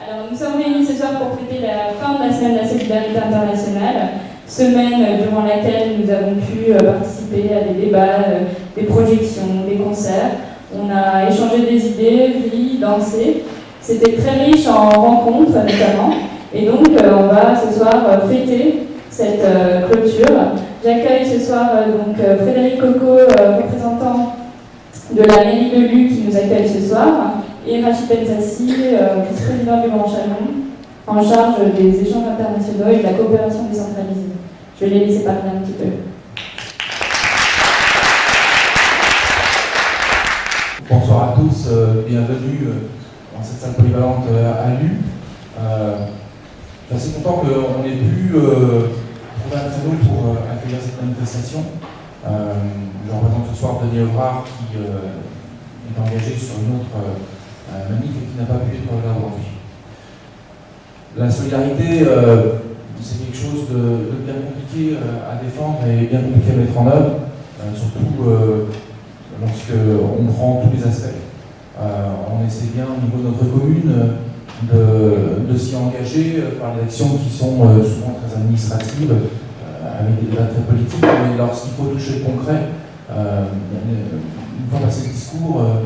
Alors, nous sommes réunis ce soir pour fêter la fin de la semaine de la solidarité internationale, semaine durant laquelle nous avons pu participer à des débats, des projections, des concerts. On a échangé des idées, ri, dansé. C'était très riche en rencontres notamment. Et donc, on va ce soir fêter cette clôture. J'accueille ce soir donc Frédéric Coco, représentant de la mairie de Lue, qui nous accueille ce soir, et Rachid Benzassi, vice-président du Grand Chalon, en charge des échanges internationaux et de la coopération décentralisée. Je vais les laisser parler un petit peu. Bonsoir à tous, bienvenue dans cette salle polyvalente à Lue. Je suis assez content qu'on ait pu trouver un créneau pour accueillir cette manifestation. Je représente ce soir Denis Evrard qui est engagé sur une autre manif et qui n'a pas pu être là aujourd'hui. La solidarité, c'est quelque chose de bien compliqué à défendre et bien compliqué à mettre en œuvre, surtout lorsqu'on prend tous les aspects. On essaie bien au niveau de notre commune de s'y engager par des actions qui sont souvent très administratives, avec des débats très politiques, mais lorsqu'il faut toucher le concret, une fois passé le discours,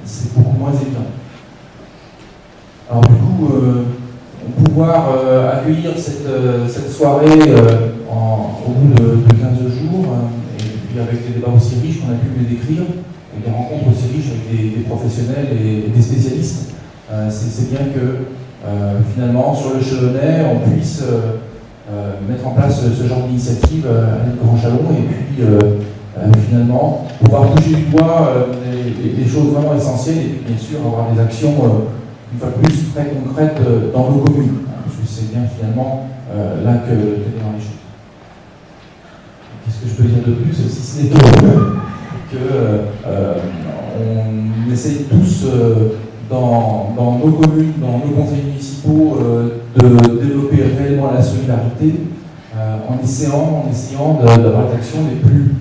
c'est beaucoup moins évident. Alors du coup, pouvoir accueillir cette soirée au bout de 15 jours, et puis avec des débats aussi riches qu'on a pu les décrire, et des rencontres aussi riches avec des professionnels et des spécialistes, c'est bien que finalement sur le Chalonnais on puisse mettre en place ce genre d'initiative avec le Grand Chalon et puis finalement pouvoir toucher du doigt des choses vraiment essentielles et puis bien sûr avoir des actions une fois de plus très concrètes dans nos communes, parce que c'est bien finalement là que dans les choses. Qu'est-ce que je peux dire de plus, si ce n'est on essaye tous dans nos communes, dans nos conseils municipaux, de développer réellement la solidarité en essayant d'avoir des actions les plus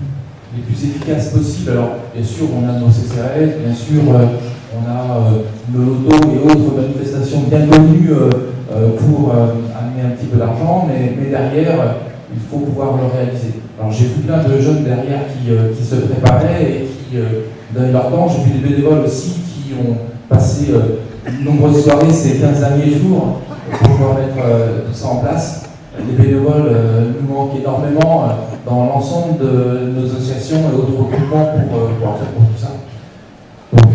efficaces possibles. Alors, bien sûr, on a nos CCAS, bien sûr, on a nos lotos et autres manifestations bien connues pour amener un petit peu d'argent, mais derrière, il faut pouvoir le réaliser. Alors, j'ai vu plein de jeunes derrière qui se préparaient et qui donnaient leur temps. J'ai vu des bénévoles aussi qui ont passé de nombreuses soirées ces 15 derniers jours pour pouvoir mettre tout ça en place. Les bénévoles nous manquent énormément dans l'ensemble de nos associations et autres groupements pour pouvoir faire pour tout ça. Donc,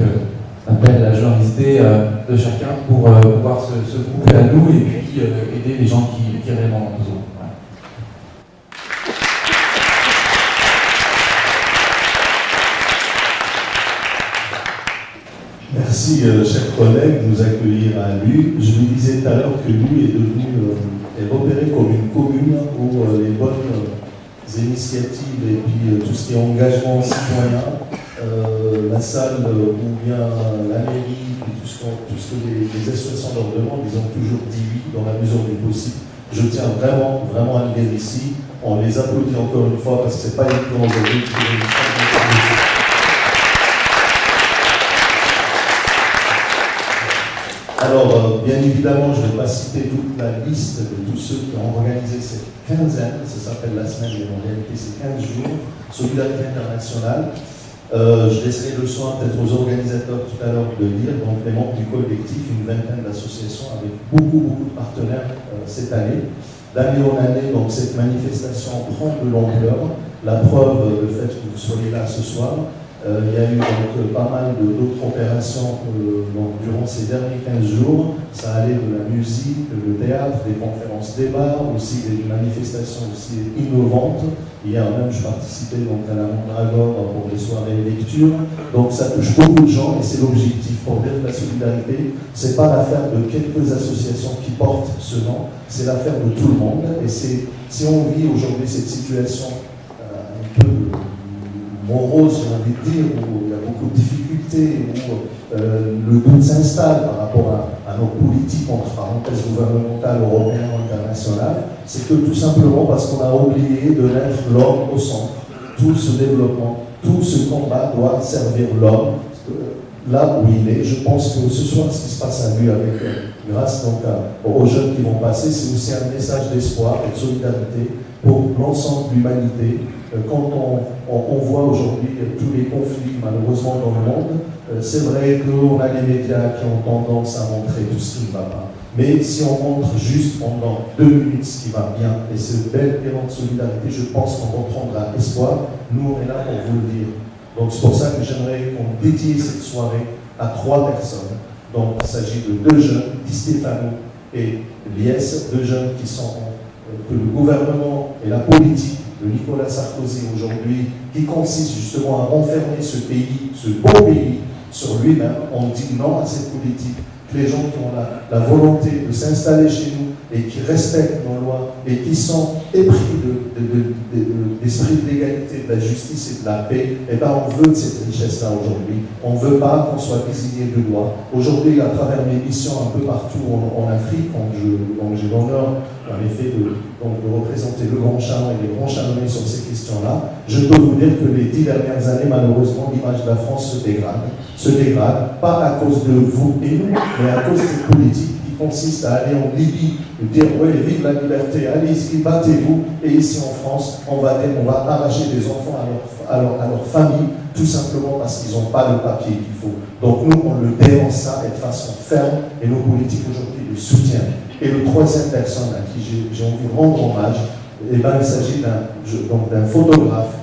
appel à la générosité de chacun pour pouvoir se grouper à nous et puis aider les gens qui réellement ont besoin. Voilà. Merci, chers collègues, de nous accueillir à Lue. Je vous disais tout à l'heure que Lue est devenue est repérée comme une commune où les bonnes initiatives et puis tout ce qui est engagement citoyen, la salle ou bien la mairie, puis tout ce que les associations leur demandent, ils ont toujours dit oui dans la mesure du possible. Je tiens vraiment à le dire ici. On les applaudit encore une fois parce que c'est pas uniquement aujourd'hui que Alors, bien évidemment, je ne vais pas citer toute la liste de tous ceux qui ont organisé cette quinzaine, ça s'appelle la semaine, mais en réalité c'est 15 jours, Solidarité internationale. Je laisserai le soin peut-être aux organisateurs tout à l'heure de lire, donc les membres du collectif, une vingtaine d'associations avec beaucoup de partenaires cette année. D'année en année, donc cette manifestation prend de l'ampleur. La preuve, le fait que vous soyez là ce soir. Il y a eu donc pas mal d'autres opérations durant ces derniers 15 jours. Ça allait de la musique, le théâtre, des conférences débats, aussi des manifestations aussi innovantes. Hier même, je participais donc à la Mondragore pour les soirées lecture. Donc ça touche beaucoup de gens et c'est l'objectif. Pour dire que la solidarité, c'est pas l'affaire de quelques associations qui portent ce nom, c'est l'affaire de tout le monde. Et si on vit aujourd'hui cette situation un peu morose, j'ai envie de dire, où il y a beaucoup de difficultés, où le doute s'installe par rapport à nos politiques, entre parenthèses, gouvernementales, européennes, internationales, c'est que tout simplement parce qu'on a oublié de mettre l'homme au centre. Tout ce développement, tout ce combat doit servir l'homme là où il est. Je pense que ce soir, ce qui se passe à lui avec grâce donc aux jeunes qui vont passer, c'est aussi un message d'espoir et de solidarité pour l'ensemble de l'humanité. Quand on voit aujourd'hui tous les conflits malheureusement dans le monde, c'est vrai qu'on a les médias qui ont tendance à montrer tout ce qui ne va pas. Mais si on montre juste pendant 2 minutes ce qui va bien, et ce bel élan de solidarité, je pense qu'on reprendra espoir. Nous, on est là pour vous le dire. Donc c'est pour ça que j'aimerais qu'on dédie cette soirée à 3 personnes. Donc il s'agit de 2 jeunes, Di Stefano et Lies, 2 jeunes qui sont que le gouvernement et la politique de Nicolas Sarkozy aujourd'hui, qui consiste justement à renfermer ce pays, ce beau pays, sur lui-même. On dit non à cette politique. Les gens qui ont la volonté de s'installer chez nous et qui respectent nos lois et qui sont épris d'esprit de l'égalité, de la justice et de la paix, eh bien on veut de cette richesse-là aujourd'hui. On ne veut pas qu'on soit désigné de doigt. Aujourd'hui, à travers mes missions un peu partout en Afrique, donc j'ai l'honneur en effet de représenter le Grand Chalon et les Grands Chalonnais sur ces questions-là, je peux vous dire que les 10 dernières années, malheureusement, l'image de la France se dégrade, pas à cause de vous et nous, mais à cause de cette politique qui consiste à aller en Libye, de dire ouais, vive la liberté, allez-y, battez-vous, et ici en France, on va arracher des enfants à leur famille, tout simplement parce qu'ils n'ont pas le papier qu'il faut. Donc nous, on le dénonce ça et de façon ferme, et nos politiques aujourd'hui le soutiennent. Et le 3e personne à qui j'ai envie de rendre hommage, eh ben, il s'agit d'un photographe,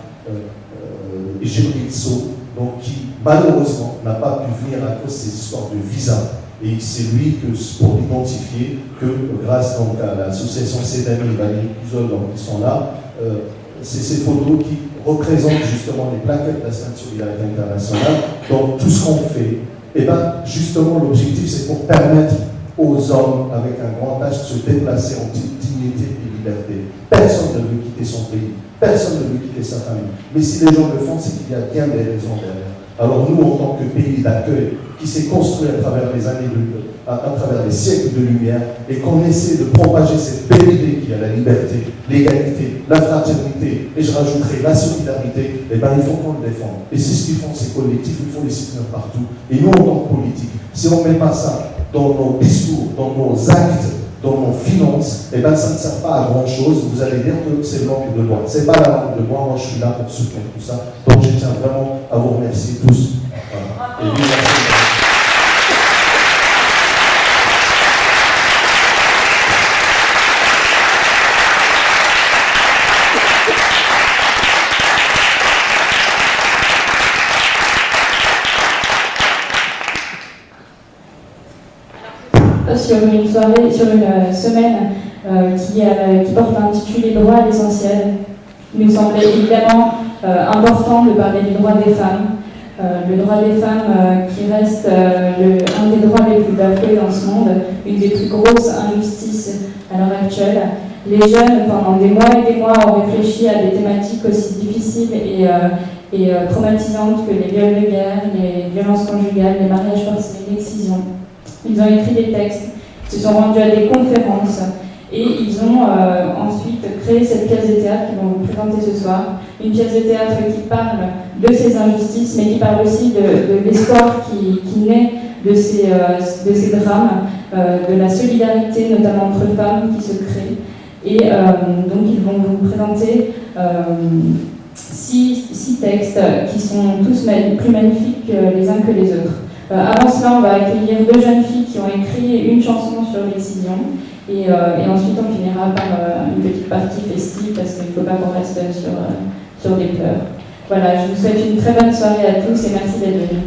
Jibril So, donc qui malheureusement n'a pas pu venir à cause de ces histoires de visa. Et c'est lui pour identifier que grâce donc, à l'association Cédani et Valérie Puzol qui sont là, c'est ces photos qui représentent justement les plaquettes de la Sainte Solidarité Internationale. Donc tout ce qu'on fait, et ben, justement l'objectif c'est pour permettre aux hommes avec un grand H de se déplacer en dignité et liberté. Personne ne veut quitter son pays, personne ne veut quitter sa famille. Mais si les gens le font, c'est qu'il y a bien des raisons derrière. Alors nous, en tant que pays d'accueil, qui s'est construit à travers les années à travers les siècles de lumière, et qu'on essaie de propager cette belle idée qui est la liberté, l'égalité, la fraternité, et je rajouterai la solidarité, eh bien il faut qu'on le défende. Et c'est ce qu'ils font ces collectifs, il faut les soutenir partout. Et nous, en tant que politique, si on ne met pas ça dans nos discours, dans nos actes, dans nos finances, eh bien ça ne sert pas à grand chose. Vous allez dire que c'est langue de bois. Ce n'est pas la langue de bois, moi je suis là pour soutenir tout ça. Donc je tiens vraiment à vous remercier tous. Voilà. Et vive la sur une soirée, sur une semaine qui porte l'intitulé Droit à l'essentiel. Il nous semblait évidemment important de parler du droit des femmes. Le droit des femmes qui reste un des droits les plus bafoués dans ce monde, une des plus grosses injustices à l'heure actuelle. Les jeunes, pendant des mois et des mois, ont réfléchi à des thématiques aussi difficiles et traumatisantes que les viols de guerre, les violences conjugales, les mariages forcés, l'excision. Ils ont écrit des textes, ils se sont rendus à des conférences et ils ont ensuite créé cette pièce de théâtre qu'ils vont vous présenter ce soir. Une pièce de théâtre qui parle de ces injustices, mais qui parle aussi de l'espoir qui naît de ces drames, de la solidarité notamment entre femmes qui se crée. Et donc ils vont vous présenter 6 textes qui sont tous plus magnifiques les uns que les autres. Avant cela, on va accueillir 2 jeunes filles qui ont écrit une chanson sur l'excision et ensuite on finira par une petite partie festive parce qu'il ne faut pas qu'on reste sur des pleurs. Voilà, je vous souhaite une très bonne soirée à tous et merci d'être venus.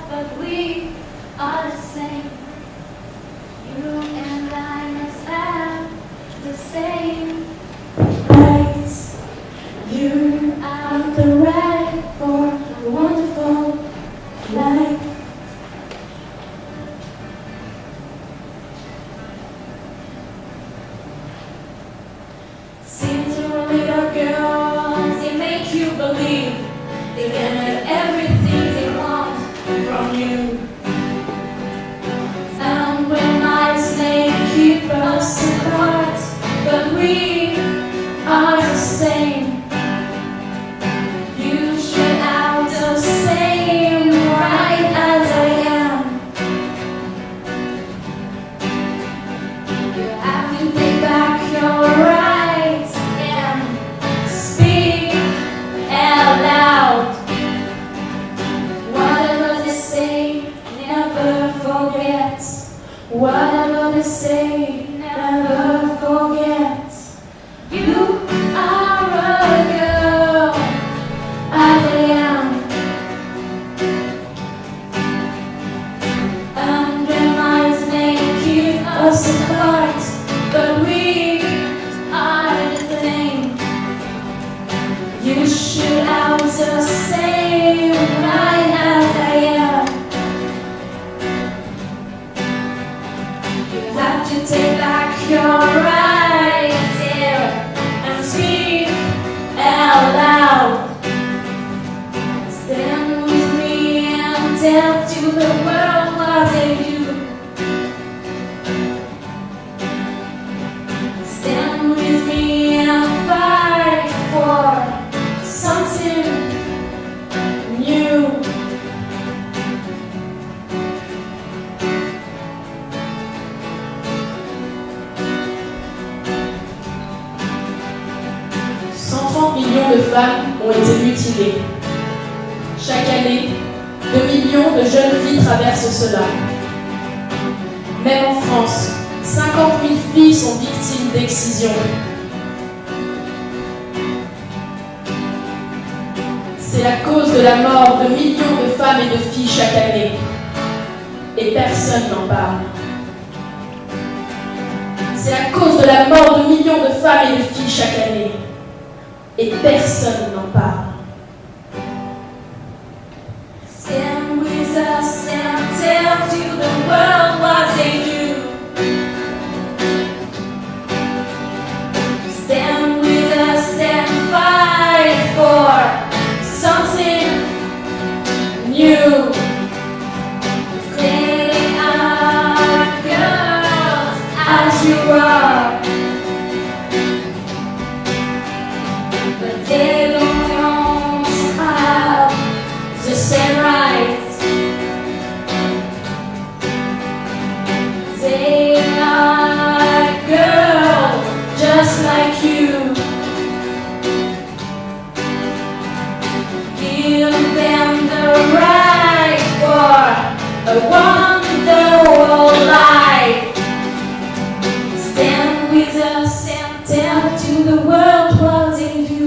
But we are the same, you same lights. You are the right for a wonderful life. Sing to a little girl, they make you believe they can have everything they want from you. And when lies may keep us apart, but we are the same. You should out the same, right as I am. You have to take back your rights and speak out loud. Whatever they say, never forget. Whatever they say, never forget. You are a girl, as I am. And their minds may keep us apart, but we are the same. You should out the same, right as I am. You have to take back your rights here and speak out loud. Stand with me and tell to the world what they do. Stand with me and fight for something new. Millions de femmes ont été mutilées. Chaque année, 2 millions de jeunes filles traversent cela. Même en France, 50 000 filles sont victimes d'excision. C'est la cause de la mort de millions de femmes et de filles chaque année. Et personne n'en parle. C'est la cause de la mort de millions de femmes et de filles chaque année. Et personne n'en parle. Stand with us and tell to the world what they do. Stand with us and fight for something new. Clearly are girls as you are. They don't have the same rights. They are girls just like you. Give them the right for a wonderful life. Stand with us and tell to the world what they do.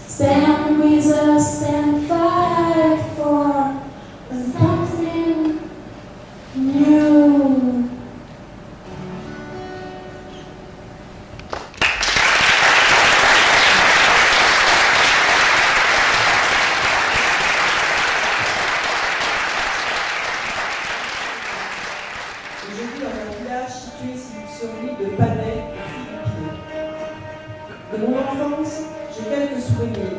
Stand with us and fight for something new. Je vis dans un village situé sur l'île de Panay, de mon enfance, j'ai quelques souvenirs.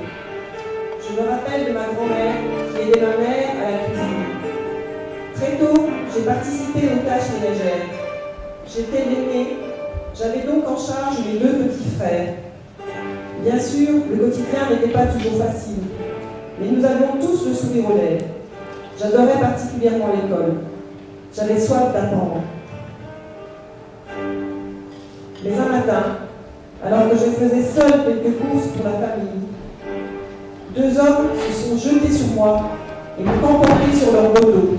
Je me rappelle de ma grand-mère qui aidait ma mère à la cuisine. Très tôt, j'ai participé aux tâches ménagères. J'étais l'aînée, j'avais donc en charge mes 2 petits frères. Bien sûr, le quotidien n'était pas toujours facile, mais nous avions tous le sourire aux lèvres. J'adorais particulièrement l'école. J'avais soif d'apprendre. Mais un matin, alors que je faisais seule quelques courses pour la famille, 2 hommes se sont jetés sur moi et m'ont emporté sur leur dos.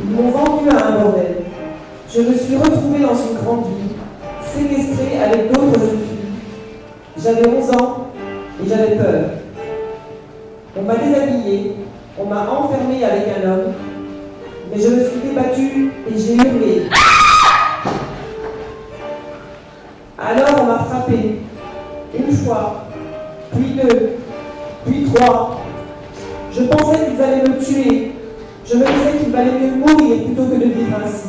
Ils m'ont vendu à un bordel. Je me suis retrouvée dans une grande ville, séquestrée avec d'autres jeunes filles. J'avais 11 ans et j'avais peur. On m'a déshabillée, on m'a enfermée avec un homme, mais je me suis débattue et j'ai hurlé. Alors on m'a frappé, une fois, puis deux, puis trois. Je pensais qu'ils allaient me tuer. Je me disais qu'il valait mieux mourir plutôt que de vivre ainsi.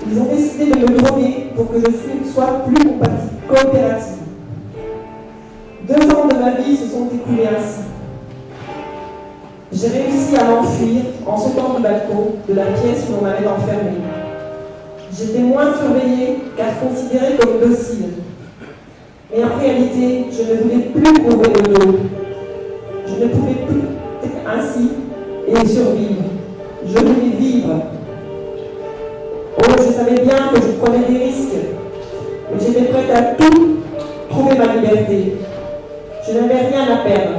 Ils ont décidé de me droguer pour que je sois plus coopérative. 2 ans de ma vie se sont écoulés ainsi. J'ai réussi à m'enfuir en sautant du balcon de la pièce où on m'avait enfermée. J'étais moins surveillée car considérée comme docile. Mais en réalité, je ne voulais plus couvrir le dos. Je ne pouvais plus ainsi et survivre. Je voulais vivre. Oh, je savais bien que je prenais des risques, mais j'étais prête à tout trouver ma liberté. Je n'avais rien à perdre.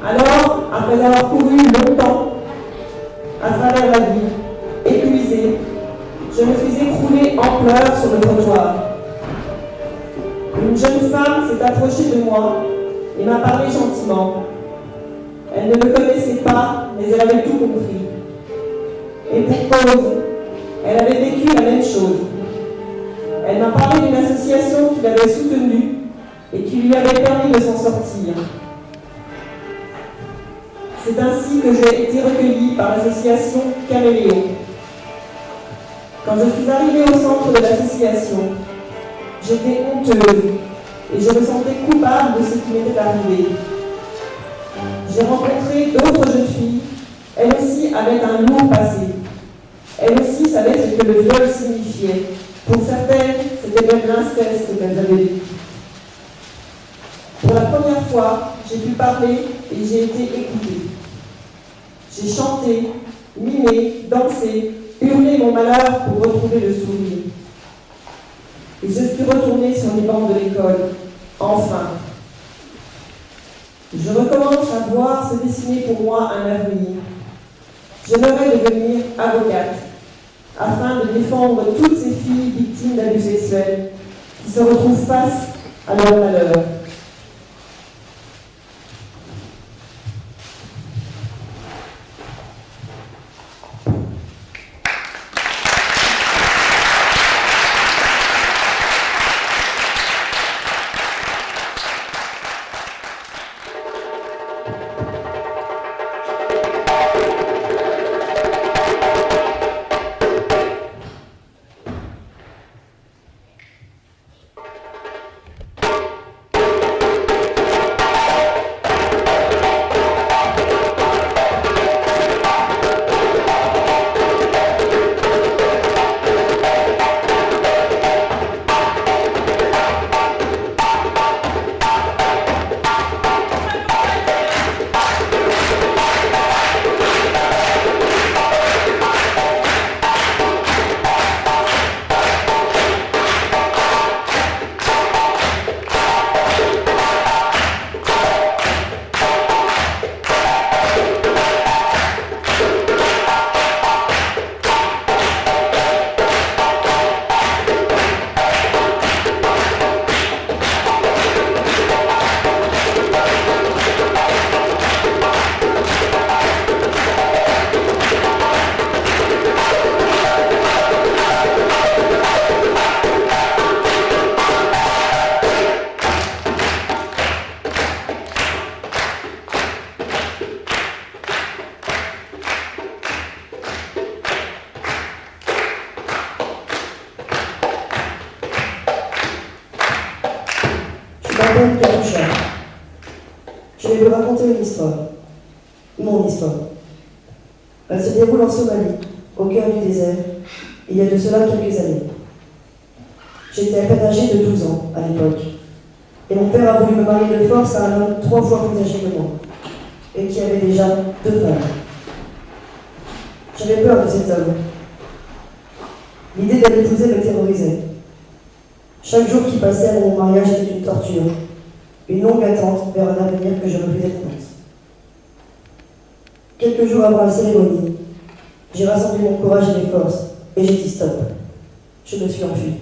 Alors, après avoir couru longtemps à travers la vie, épuisée, je me suis écroulée en pleurs sur le trottoir. Une jeune femme s'est approchée de moi et m'a parlé gentiment. Elle ne me connaissait pas, mais elle avait tout compris. Et pour cause, elle avait vécu la même chose. Elle m'a parlé d'une association qui l'avait soutenue et qui lui avait permis de s'en sortir. C'est ainsi que j'ai été recueillie par l'association Caméléon. Quand je suis arrivée au centre de l'association, j'étais honteuse et je me sentais coupable de ce qui m'était arrivé. J'ai rencontré d'autres jeunes filles, elles aussi avaient un lourd passé. Elles aussi savaient ce que le viol signifiait. Pour certaines, c'était même l'inceste qu'elles avaient vécu. Pour la première fois, j'ai pu parler et j'ai été écoutée. J'ai chanté, mimé, dansé, hurlé mon malheur pour retrouver le sourire. Et je suis retournée sur les bancs de l'école, enfin. Je recommence à voir se dessiner pour moi un avenir. J'aimerais devenir avocate, afin de défendre toutes ces filles victimes d'abus sexuels qui se retrouvent face à leur malheur. Je vais vous raconter une histoire. Mon histoire. Elle se déroule en Somalie, au cœur du désert, il y a de cela quelques années. J'étais à peine âgée de 12 ans à l'époque, et mon père a voulu me marier de force à un homme 3 fois plus âgé que moi, et qui avait déjà 2 femmes. J'avais peur de cet homme. L'idée de l'épouser me terrorisait. Chaque jour qui passait avant mon mariage était une torture, une longue attente vers un avenir que je refusais de prendre. Quelques jours avant la cérémonie, j'ai rassemblé mon courage et mes forces, et j'ai dit stop. Je me suis enfuie.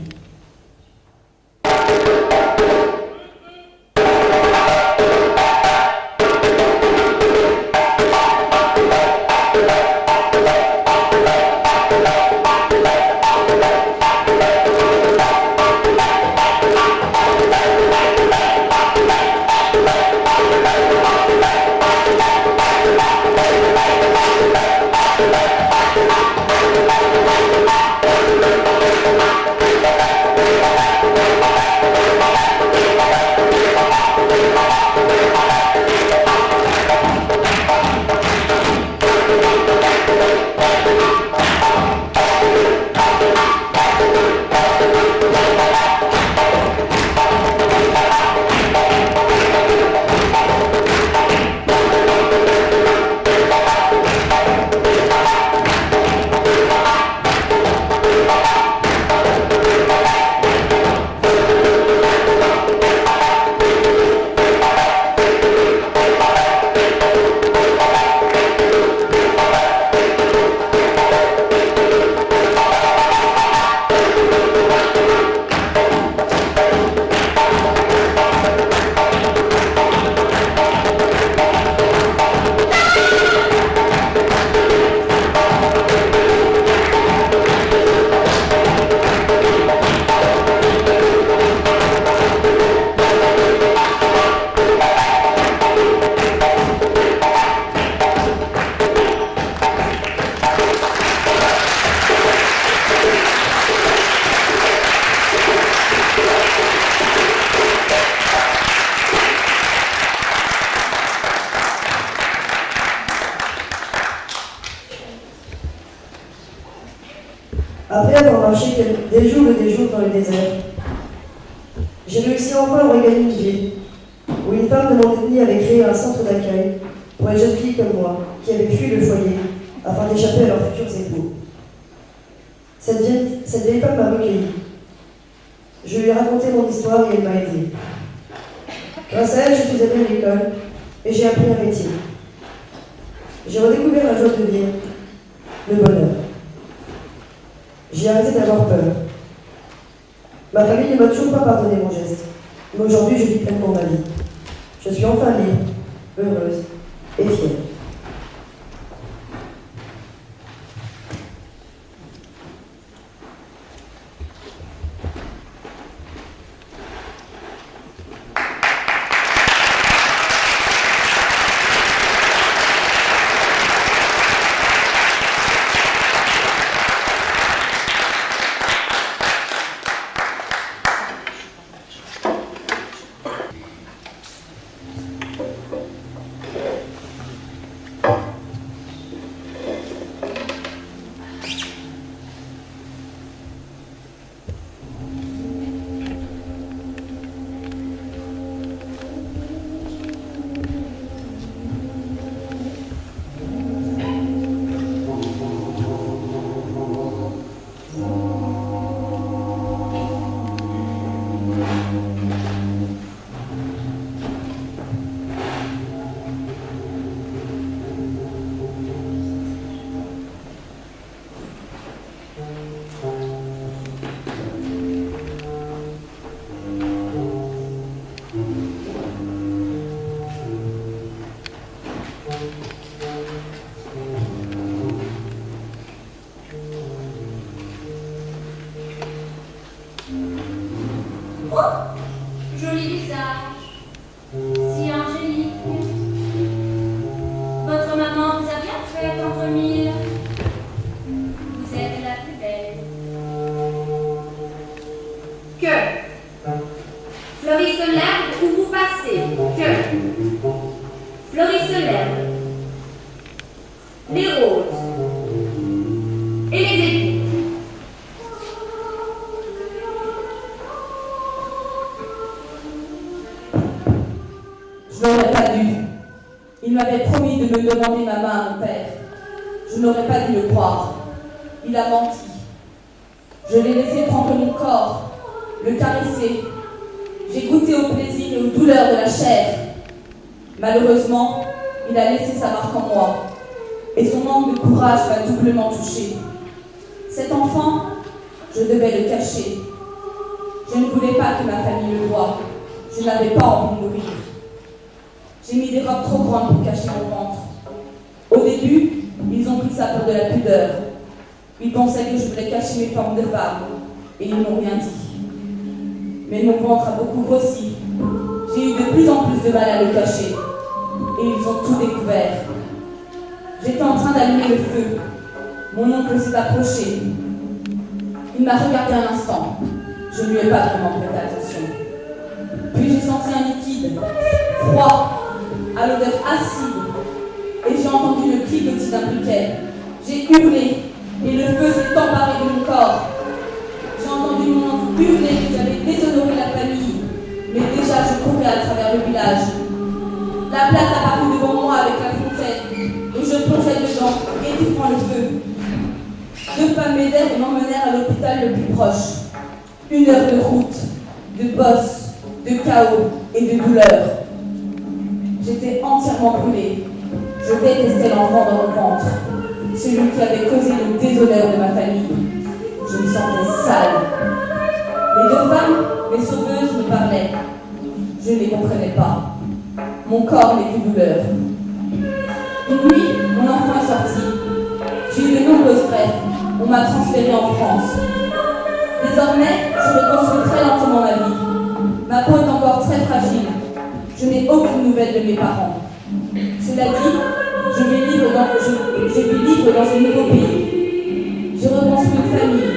marché des jours et des jours dans le désert. J'ai réussi enfin à regagner une ville où une femme de mon ethnie avait créé un centre d'accueil pour les jeunes filles comme moi qui avaient fui le foyer afin d'échapper à leurs futurs époux. Cette vieille femme m'a recueilli. Je lui ai raconté mon histoire et elle m'a aidé. Grâce à elle, je suis allée à l'école et j'ai appris un métier. J'ai redécouvert la joie de vivre, le bonheur. J'ai arrêté d'avoir peur. Ma famille ne m'a toujours pas pardonné mon geste, mais aujourd'hui je vis pleinement ma vie. Je suis enfin libre, heureuse et fière. Joli visage, si angélique. Votre maman vous a bien fait endormir. Vous êtes la plus belle. Que fleurisse l'herbe où vous passez. Que fleurisse l'herbe, les roses et les épis. Je n'aurais pas dû. Il m'avait promis de me demander ma main à mon père. Je n'aurais pas dû le croire. Il a menti. Je l'ai laissé prendre mon corps, le caresser. J'ai goûté au plaisir et aux douleurs de la chair. Malheureusement, il a laissé sa marque en moi. Et son manque de courage m'a doublement touchée. Cet enfant, je devais le cacher. Je ne voulais pas que ma famille le voie. Je n'avais pas envie de mourir. J'ai mis des robes trop grandes pour cacher mon ventre. Au début, ils ont pris ça pour de la pudeur. Ils pensaient que je voulais cacher mes formes de femme, et ils n'ont rien dit. Mais mon ventre a beaucoup grossi. J'ai eu de plus en plus de mal à le cacher, et ils ont tout découvert. J'étais en train d'allumer le feu. Mon oncle s'est approché. Il m'a regardé un instant. Je ne lui ai pas vraiment prêté attention. Puis j'ai senti un liquide, froid, à l'odeur acide, et j'ai entendu le cliquetis d'un briquet. J'ai hurlé, et le feu s'est emparé de mon corps. J'ai entendu mon oncle hurler que j'avais déshonoré la famille, mais déjà je courais à travers le village. La place apparut devant moi avec la fontaine, et je plongeais dedans, étouffant le feu. 2 femmes m'aidèrent et m'emmenèrent à l'hôpital le plus proche. 1 heure de route, de bosses, de chaos et de douleur. J'étais entièrement brûlée. Je détestais l'enfant dans mon ventre, celui qui avait causé le déshonneur de ma famille. Je me sentais sale. Les 2 femmes, mes sauveuses, me parlaient. Je ne les comprenais pas. Mon corps n'était plus douleur. Une nuit, mon enfant est sorti. J'ai eu de nombreuses greffes. On m'a transférée en France. Désormais, je reconstruis très lentement ma vie. Ma peau est encore très fragile. Je n'ai aucune nouvelle de mes parents. Cela dit, je vis libre dans ce nouveau pays. J'ai reconstruit une famille.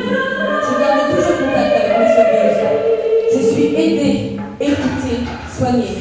Je garde toujours contact avec mes sauveuses. Je suis aidée, écoutée, soignée.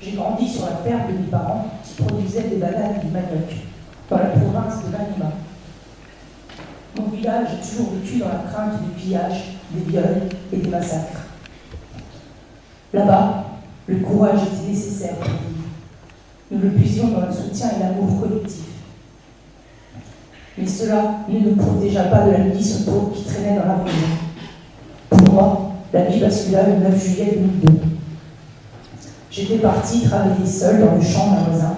J'ai grandi sur la ferme de mes parents qui produisaient des bananes et du manioc, dans la province de l'Anima. Mon village a toujours vécu dans la crainte des pillages, des viols et des massacres. Là-bas, le courage était nécessaire pour vivre. Nous le puisions dans le soutien et l'amour collectif. Mais cela ne nous protégea pas de la milice autour qui traînait dans la région. Pour moi, la vie bascula le 9 juillet 2002. J'étais partie travailler seule dans le champ d'un voisin.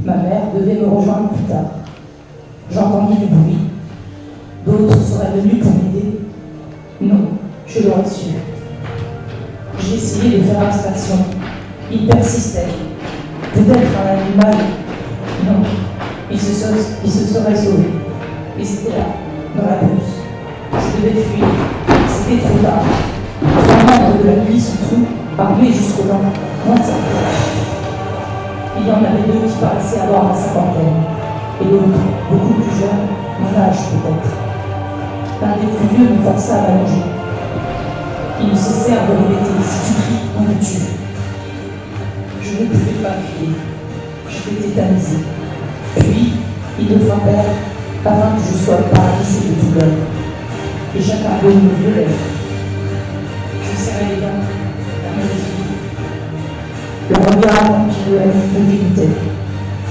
Ma mère devait me rejoindre plus tard. J'entendis du bruit. D'autres seraient venus pour m'aider. Non, je l'aurais su. J'ai essayé de faire abstraction. Il persistait. Peut-être un animal. Non, il se serait sauvé. Ils étaient là, dans la brousse. Je devais fuir. C'était trop tard. Trois membres de la milice en trou, armés jusqu'aux dents. Moi, ça. Il y en avait deux qui paraissaient avoir la cinquantaine. Et l'autre, beaucoup plus jeune, mon âge peut-être. L'un des plus vieux me força à m'allonger. Ils ne cessèrent de répéter « Si tu cries, on te tue ». Je ne pouvais pas crier. J'étais tétanisée. Puis, ils me frappèrent afin que je sois paralysée de douleur. Et chacun d'eux me violait. Je serrais les dents, la main le regard continuel me dégoûtait.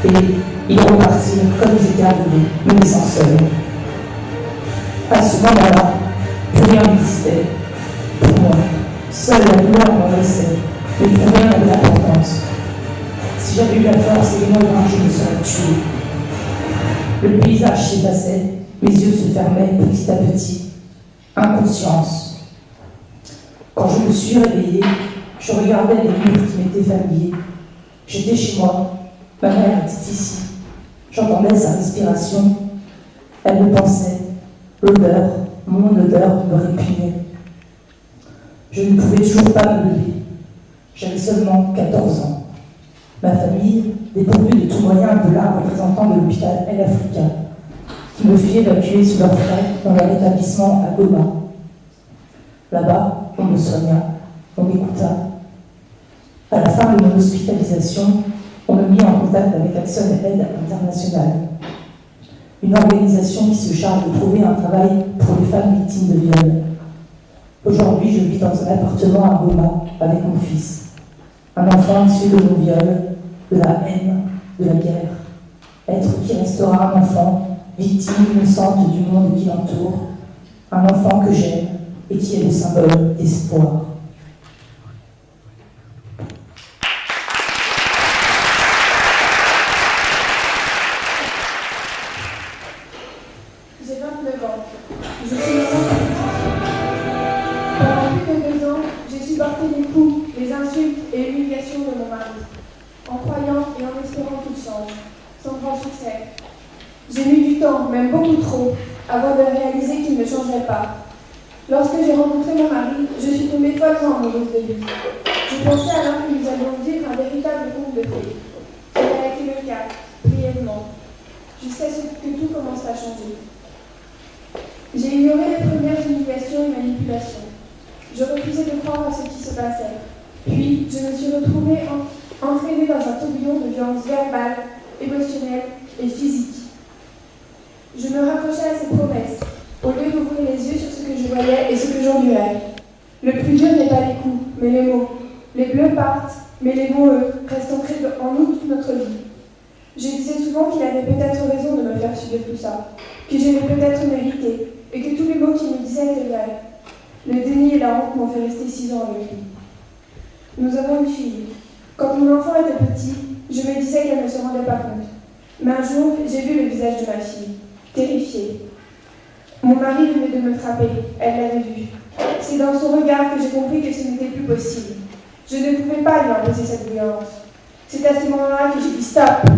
Et ils repartirent comme ils étaient arrivés, me laissant seule. À ce moment-là, plus rien n'existait. Pour moi, seule la douleur m'envahissait, mais plus rien n'avait d'importance. Si j'avais eu la force et les moyens, je me serais tuée. Le paysage s'effaçait, mes yeux se fermaient petit à petit. Inconscience. Quand je me suis réveillée, je regardais les murs qui m'étaient familiers. J'étais chez moi, ma mère était ici. J'entendais sa respiration. Elle me pensait. L'odeur, mon odeur me répugnait. Je ne pouvais toujours pas me lever. J'avais seulement 14 ans. Ma famille, dépourvue de tout moyen, appela un représentant de l'hôpital El Africa, qui me fit évacuer sous leur frais dans leur établissement à Goma. Là-bas, on me soigna, on m'écouta. À la fin de mon hospitalisation, on me mit en contact avec Action Aide Internationale, une organisation qui se charge de trouver un travail pour les femmes victimes de viol. Aujourd'hui, je vis dans un appartement à Goma avec mon fils, un enfant issu de mon viol, de la haine, de la guerre. Être qui restera un enfant, victime innocente du monde qui l'entoure, un enfant que j'aime et qui est le symbole d'espoir. J'ai 29 ans. Je suis maman. Pendant plus de 2 ans, j'ai supporté les coups, les insultes et l'humiliation de mon mari, en croyant et en espérant qu'il change, sans grand succès. J'ai mis du temps, même beaucoup trop, avant de réaliser qu'il ne changerait pas. Lorsque j'ai rencontré mon mari, je suis tombée follement amoureuse de lui. Je pensais alors que nous allions vivre un véritable conte de fées. Cela a été le cas, brièvement, jusqu'à ce que tout commence à changer. J'ai ignoré les premières humiliations et manipulations. Je refusais de croire à ce qui se passait. Puis, je me suis retrouvée entraînée dans un tourbillon de violences verbales, émotionnelles et physiques. Je me raccrochais à ses promesses, au lieu d'ouvrir les yeux sur ce que je voyais et ce que j'endurais. Le plus dur n'est pas les coups, mais les mots. Les bleus partent, mais les mots, eux, restent ancrés en nous toute notre vie. Je disais souvent qu'il avait peut-être raison de me faire subir tout ça, que je l'ai peut-être mérité, et que tous les mots qu'il me disait étaient vrais. Le déni et la honte m'ont fait rester 6 ans avec lui. Nous avons une fille. Quand mon enfant était petit, je me disais qu'elle ne se rendait pas compte. Mais un jour, j'ai vu le visage de ma fille, terrifiée. Mon mari venait de me frapper, elle l'avait vu. C'est dans son regard que j'ai compris que ce n'était plus possible. Je ne pouvais pas lui imposer cette violence. C'est à ce moment-là que j'ai dit stop.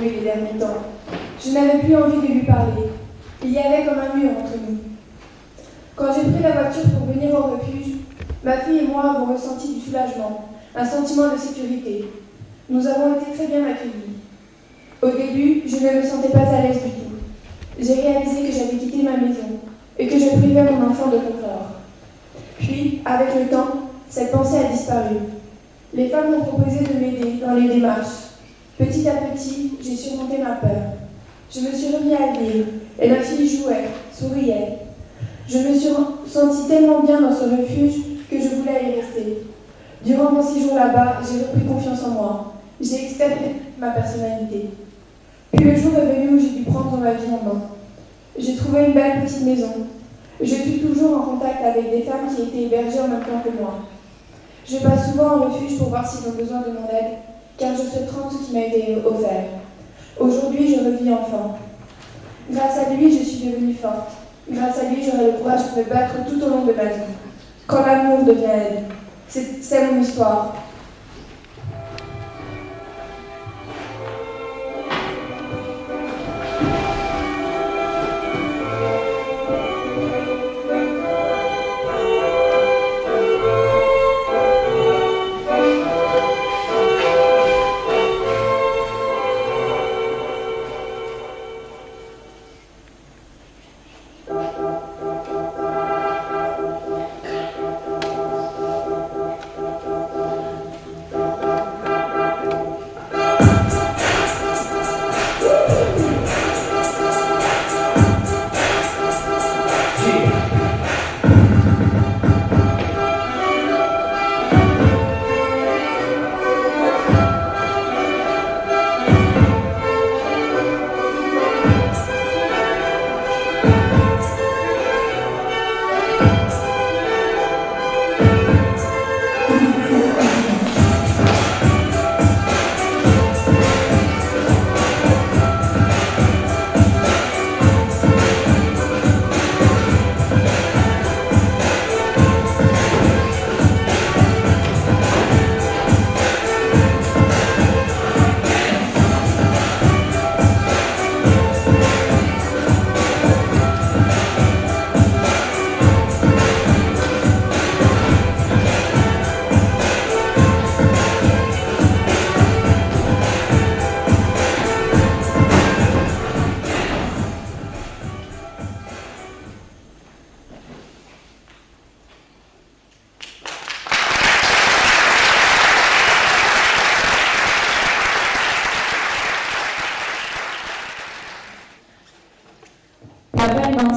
évolué les derniers temps. Je n'avais plus envie de lui parler. Il y avait comme un mur entre nous. Quand j'ai pris la voiture pour venir au refuge, ma fille et moi avons ressenti du soulagement, un sentiment de sécurité. Nous avons été très bien accueillis. Au début, je ne me sentais pas à l'aise du tout. J'ai réalisé que j'avais quitté ma maison et que je privais mon enfant de confort. Puis, avec le temps, cette pensée a disparu. Les femmes m'ont proposé de m'aider dans les démarches. Petit à petit, j'ai surmonté ma peur. Je me suis remis à lire et ma fille jouait, souriait. Je me suis sentie tellement bien dans ce refuge que je voulais y rester. Durant mon séjour là-bas, j'ai repris confiance en moi. J'ai exprimé ma personnalité. Puis le jour est venu où j'ai dû prendre ma vie en main. J'ai trouvé une belle petite maison. Je suis toujours en contact avec des femmes qui étaient hébergées en même temps que moi. Je passe souvent au refuge pour voir s'ils ont besoin de mon aide, car je souhaite rendre ce qui m'a été offert. Aujourd'hui, je revis enfin. Grâce à lui, je suis devenue forte. Grâce à lui, j'aurai le courage de me battre tout au long de ma vie. Quand l'amour devient aide. C'est mon histoire.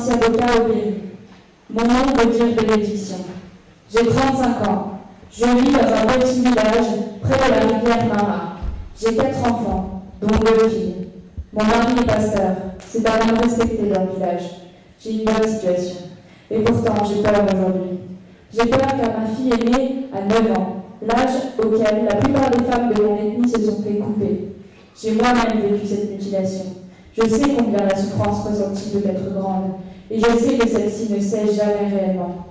Avocat au pays. Mon nom veut dire bénédiction. J'ai 35 ans. Je vis dans un petit village près de la rivière Mara. J'ai 4 enfants, dont 2 filles. Mon mari est pasteur. C'est un homme respecté dans le village. J'ai une bonne situation. Et pourtant, j'ai peur aujourd'hui. J'ai peur car ma fille est née à 9 ans, l'âge auquel la plupart des femmes de mon ethnie se sont fait couper. J'ai moi-même vécu cette mutilation. Je sais combien la souffrance ressentie peut être grande. Et je sais que celle-ci ne cesse jamais réellement.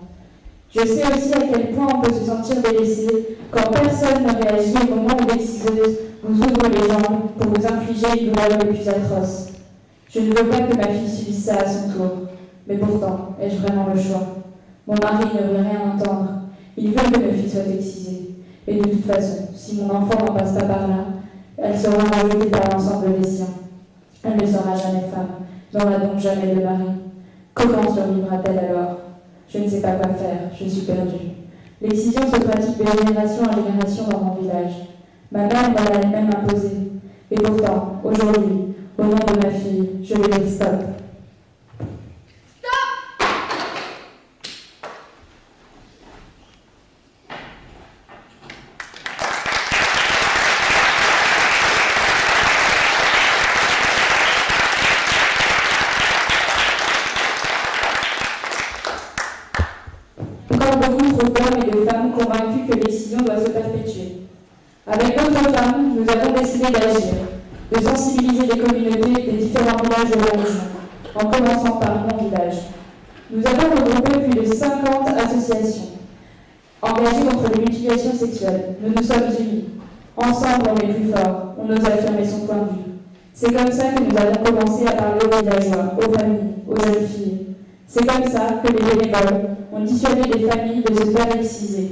Je sais aussi à quel point on peut se sentir délaissé quand personne ne réagit au moment où les ciseleuses vous ouvrent les jambes pour vous infliger les douleurs les plus atroces. Je ne veux pas que ma fille subisse ça à son tour. Mais pourtant, ai-je vraiment le choix? Mon mari ne veut rien entendre. Il veut que mes filles soient excisées. Et de toute façon, si mon enfant n'en passe pas par là, elle sera rejetée par l'ensemble des siens. Elle ne sera jamais femme, n'aura donc jamais de mari. Comment survivra-t-elle alors? Je ne sais pas quoi faire, je suis perdue. L'excision se pratique de génération en génération dans mon village. Ma mère m'a elle-même imposée. Et pourtant, aujourd'hui, au nom de ma fille, je vais dire stop. Beaucoup trop d'hommes et de femmes convaincus que l'excision doit se perpétuer. Avec d'autres femmes, nous avons décidé d'agir, de sensibiliser les communautés des différents villages de la région, en commençant par mon village. Nous avons regroupé plus de 50 associations engagées contre les mutilations sexuelles. Nous nous sommes unis. Ensemble, on est plus fort. On ose affirmer son point de vue. C'est comme ça que nous avons commencé à parler aux villageois, aux familles, aux jeunes filles. C'est comme ça que les bénévoles ont dissuadé les familles de se faire exciser.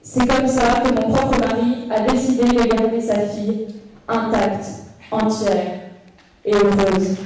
C'est comme ça que mon propre mari a décidé de garder sa fille intacte, entière et heureuse.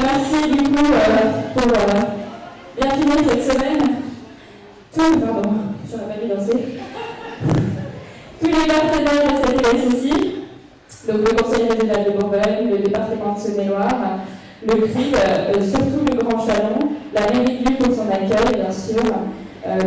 Merci du coup pour bien finir cette semaine. Pardon, je n'aurais pas dû danser. Tous les partenaires de cette SSI, donc le Conseil régional de Bourgogne, le département de Saône-et-Loire, le CRID, surtout le Grand Chalon, la mairie de Lille pour son accueil, bien sûr,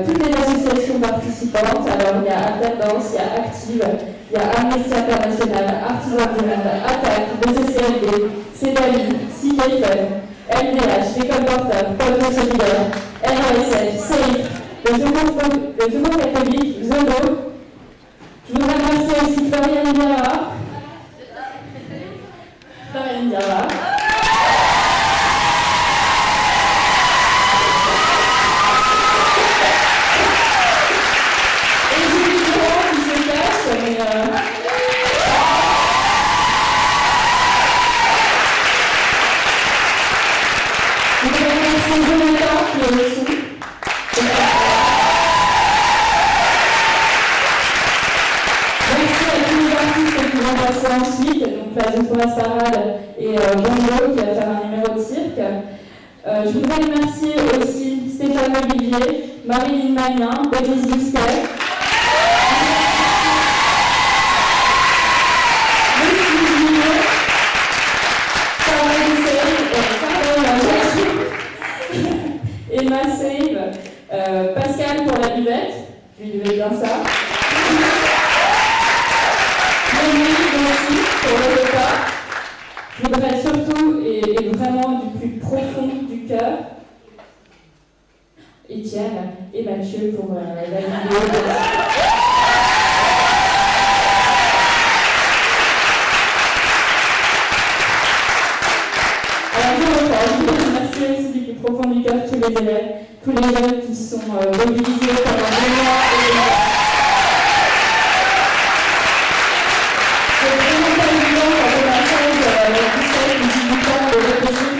toutes les associations participantes. Alors, il y a Attendance, il y a Active, il y a Amnesty International, Artisans du Monde, Attaque, BCCLD, CEDALI, CIGFM, LVH, Les Colporteurs, Pôle Solidaire, RSF, SAFE, le Secours catholique, Zodo. Je voudrais remercier aussi Florian Diarra. Florian Diarra. Et Julie Durand qui se cache, mais je voudrais remercier Jonathan qui est au son. Merci à tous les artistes qui vont passer ensuite, donc la Zophoras Parade et Bongo qui va faire un numéro de cirque. Je voudrais remercier aussi Stéphane Olivier, Marilyn Magnin, Bérénice Busquet, Emma Save, Pascal pour la buvette, je lui devais bien ça. Merci pour le repas. Je voudrais surtout, et vraiment du plus profond du cœur, Étienne et Mathieu pour la vidéo. Alors je voudrais remercier aussi du plus profond du cœur tous les élèves, tous les jeunes qui sont mobilisés pendant 2 mois et des mois.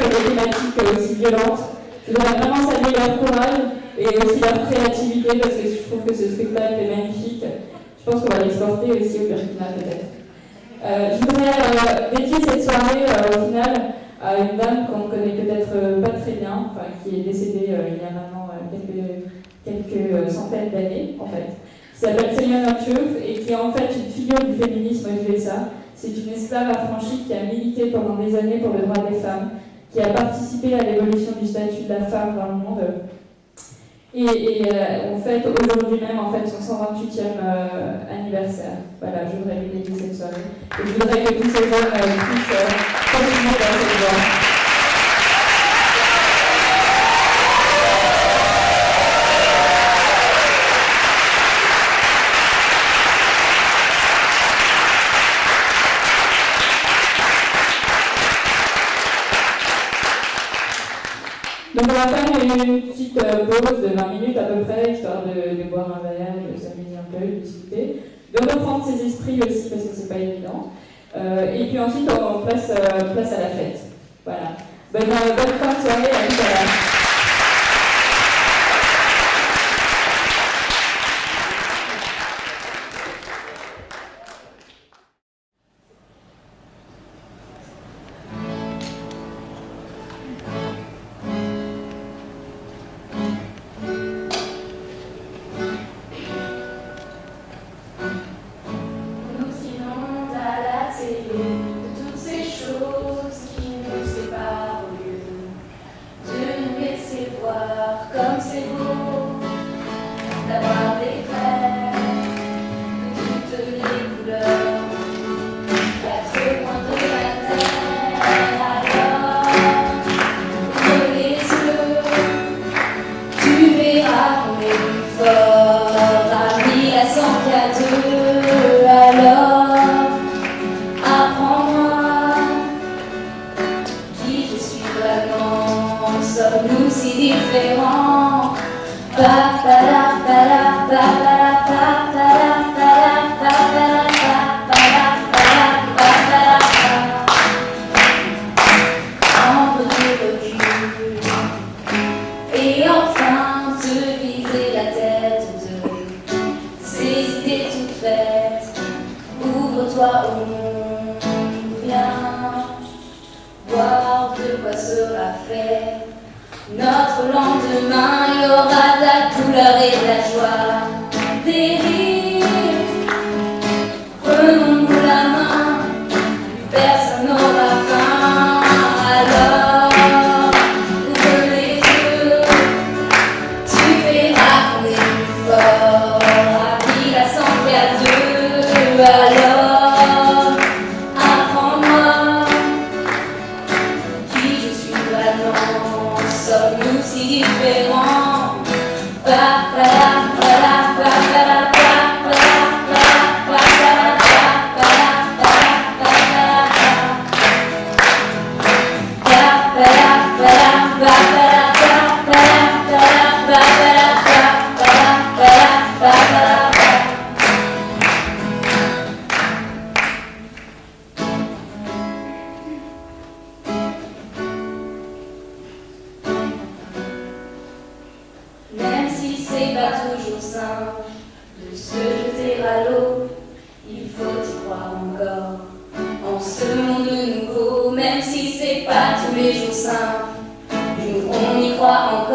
Des thématiques aussi violentes. Je voudrais vraiment saluer leur courage et aussi leur créativité parce que je trouve que ce spectacle est magnifique. Je pense qu'on va l'exporter aussi au Burkina peut-être. Je voudrais dédier cette soirée au final à une dame qu'on connaît peut-être pas très bien, enfin, qui est décédée il y a maintenant quelques centaines d'années en fait, qui s'appelle Selma Mathieu et qui est en fait une figure du féminisme aux USA. C'est une esclave affranchie qui a milité pendant des années pour le droit des femmes, qui a participé à l'évolution du statut de la femme dans le monde. Et on fête aujourd'hui même en fait son 128e anniversaire. Voilà, je voudrais lui dédier cette soirée. Et je voudrais que tous ces jeunes puissent continuer dans cette voie. Donc on va faire une petite pause de 20 minutes à peu près, histoire de boire un verre, de s'amuser un peu, de discuter, de reprendre ses esprits aussi parce que c'est pas évident. Et puis ensuite on place à la fête. Voilà. Bonne fin de soirée, à tout à l'heure. Personne n'aura faim alors. monde nouveau, même si c'est pas tous les jours simple. Nous, on y croit encore.